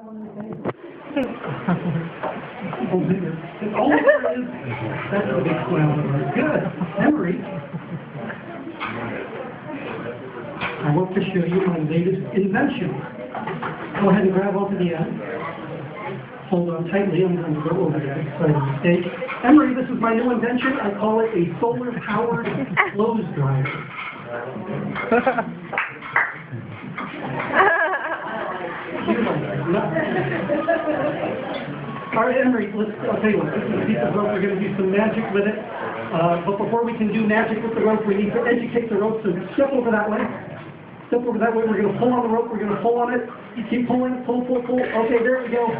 Oh, there is. That's a big smile. Good. Emery, I want to show you my latest invention. Go ahead and grab onto the end. Hold on tightly. I'm going to go over that side of the stage. Emery, this is my new invention. I call it a solar-powered clothes dryer. All right, Emery, I'll tell you what, this is a piece of rope. We're going to do some magic with it. But before we can do magic with the rope, we need to educate the rope. So step over that way. Step over that way. We're going to pull on the rope. We're going to pull on it. You keep pulling, pull, pull, pull. Okay, there we go.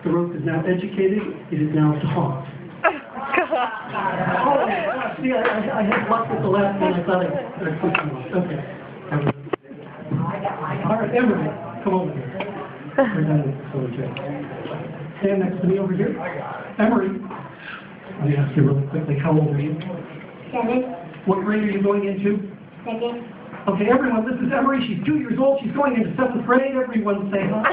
The rope is now educated. It is now taut. Oh, see, I had luck with the last one. I thought I'd put you on. Okay. All right, Emery, come over here. We're done with the solar trick. Stand next to me over here. Emery, let me ask you really quickly, how old are you? 7. What grade are you going into? 2nd. Okay, everyone, this is Emery. She's 2 years old. She's going into 7th grade. Everyone say hi.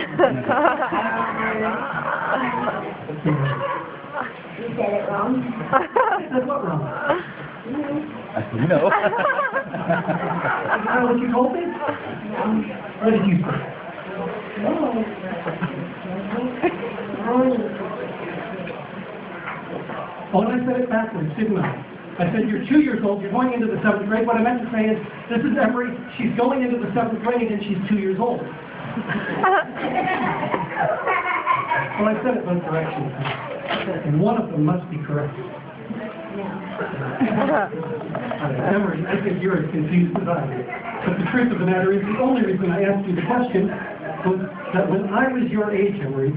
You said it wrong. I said what wrong? No. Is that what you told me? What did you say? Oh, and I said it backwards, didn't I? I said you're 2 years old, you're going into the 7th grade. What I meant to say is, this is Emery, she's going into the 7th grade and she's 2 years old. Well, I said it both directions. And one of them must be correct. Emery, I think you're as confused as I am. But the truth of the matter is, the only reason I asked you the question was that when I was your age, Emery,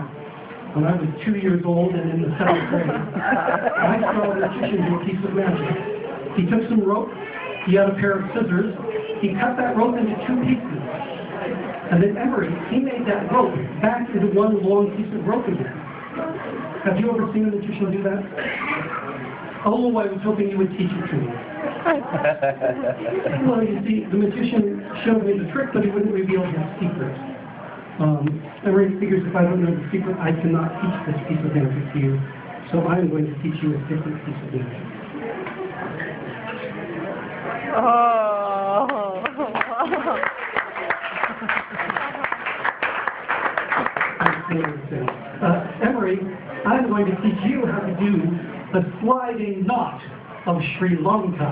when I was 2 years old and in the 7th grade, I saw a magician do a piece of magic. He took some rope, he had a pair of scissors, he cut that rope into 2 pieces. And then Emery, he made that rope back into one long piece of rope again. Have you ever seen a magician do that? Oh, I was hoping you would teach it to me. Well, you see, the magician showed me the trick, but he wouldn't reveal his secret. Emery figures if I don't know the secret, I cannot teach this piece of magic to you. So I'm going to teach you a different piece of magic. Emery, I'm going to teach you how to do the sliding knot of Sri Lanka.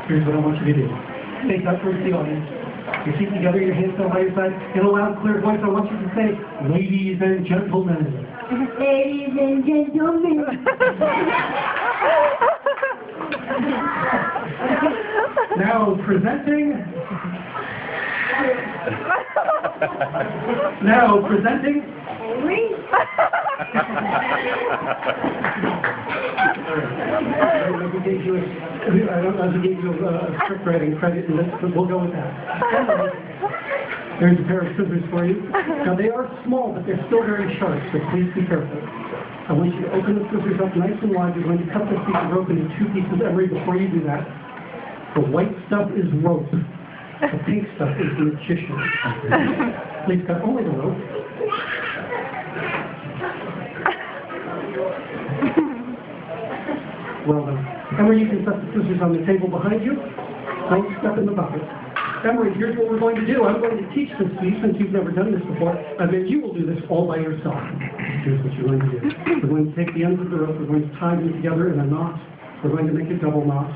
Here's what I want you to do. Face up towards the audience. Your feet together, your hands still by your side. In a loud, clear voice, I want you to say, ladies and gentlemen. Ladies and gentlemen. Now presenting. Now presenting. Henry. I don't know if I gave you a script writing credit in this, but we'll go with that. There's a pair of scissors for you. Now they are small, but they're still very sharp, so please be careful. I want you to open the scissors up nice and wide. You're going to cut this piece of rope into 2 pieces. Emery, before you do that, the white stuff is rope. The pink stuff is the magician. Please cut only the rope. Well done. Emery, you can set the scissors on the table behind you. Don't step in the bucket. Emery, here's what we're going to do. I'm going to teach this to you since you've never done this before, and then you will do this all by yourself. Here's what you're going to do. We're going to take the ends of the rope, we're going to tie them together in a knot. We're going to make a double knot.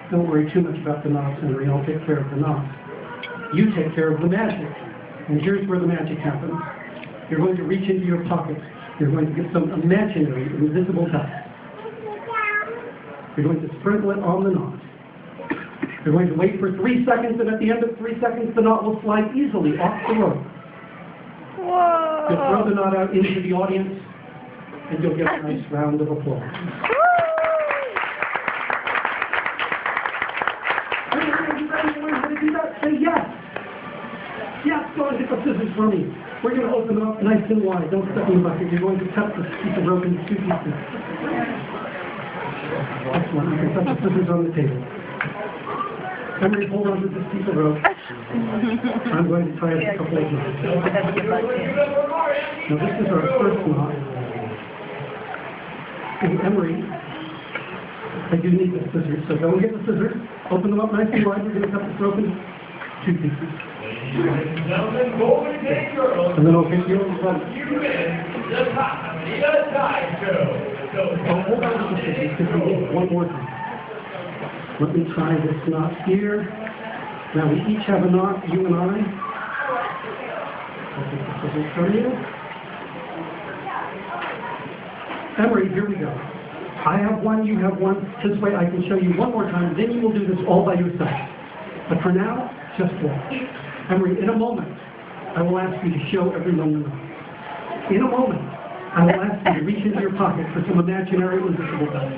Don't worry too much about the knots, Emery. I'll take care of the knots. You take care of the magic. And here's where the magic happens. You're going to reach into your pocket. You're going to get some imaginary, invisible dust. You're going to sprinkle it on the knot. You're going to wait for 3 seconds, and at the end of 3 seconds, the knot will slide easily off the rope. Whoa. You'll throw the knot out into the audience, and you'll get a nice round of applause. Are you ready to do that? Say yes. Yes, go and get the scissors for me. We're going to open it up nice and wide. Don't step in the bucket. You're going to cut this piece of rope into 2 pieces. Excellent. You can set the scissors on the table. Emery, hold on to this piece of rope. I'm going to tie it a couple of knots. Now this is our first knot. And Emery, I do need the scissors, so go and get the scissors. Open them up nice and wide. We're going to cut this rope into 2 pieces. And then I'll pick you up. I'll hold on to the scissors because we need one more time. Let me try this knot here. Now we each have a knot, you and I. I'll take the scissors from you. Emery, here we go. I have one, you have one. This way I can show you one more time, then you will do this all by yourself. But for now, just watch. Emery, in a moment, I will ask you to show everyone the knot. In a moment, I will ask you to reach into your pocket for some imaginary invisible dust.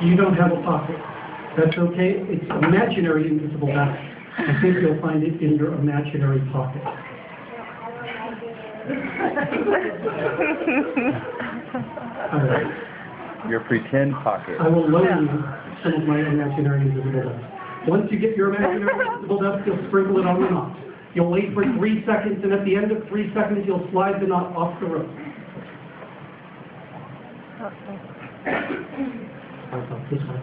You don't have a pocket. That's okay. It's imaginary invisible dust. I think you'll find it in your imaginary pocket. All right. Your pretend pocket. I will loan you some of my imaginary invisible dust. Once you get your imaginary invisible dust, you'll sprinkle it on the knot. You'll wait for 3 seconds, and at the end of 3 seconds, you'll slide the knot off the rope. This way.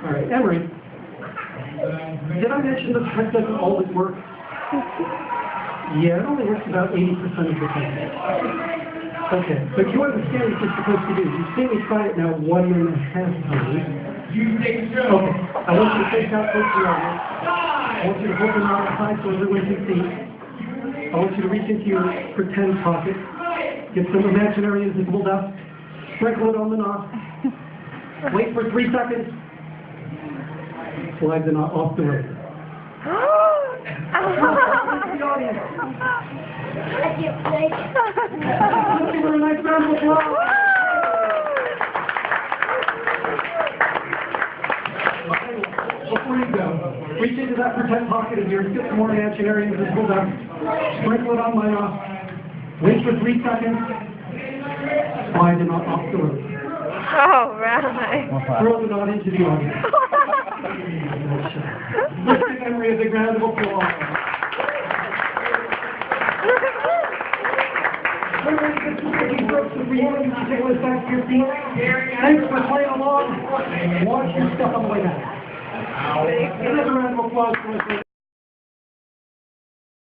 All right, Emery, did I mention the trick doesn't always work? Yeah, it only works about 80% of the time. Okay, but you understand what you're supposed to do. You've seen me try it now 1.5 times. Okay, I want you to take out both your arms. I want you to hold them out high so everyone can see. I want you to reach into your pretend pocket, get some imaginary invisible dust, sprinkle it on the knot, wait for 3 seconds, slide the knot off the rope. Give her a nice round of applause. Before you go, reach into that pretend pocket of yours, get some more imaginary invisible dust, sprinkle it on my knot, wait for 3 seconds, slide the knot off the rope. Oh, right. Throw the knot into the audience. Let's give Emery a big round of applause. Thanks for playing along. Watch your stuff on the way down. Another round of applause for us.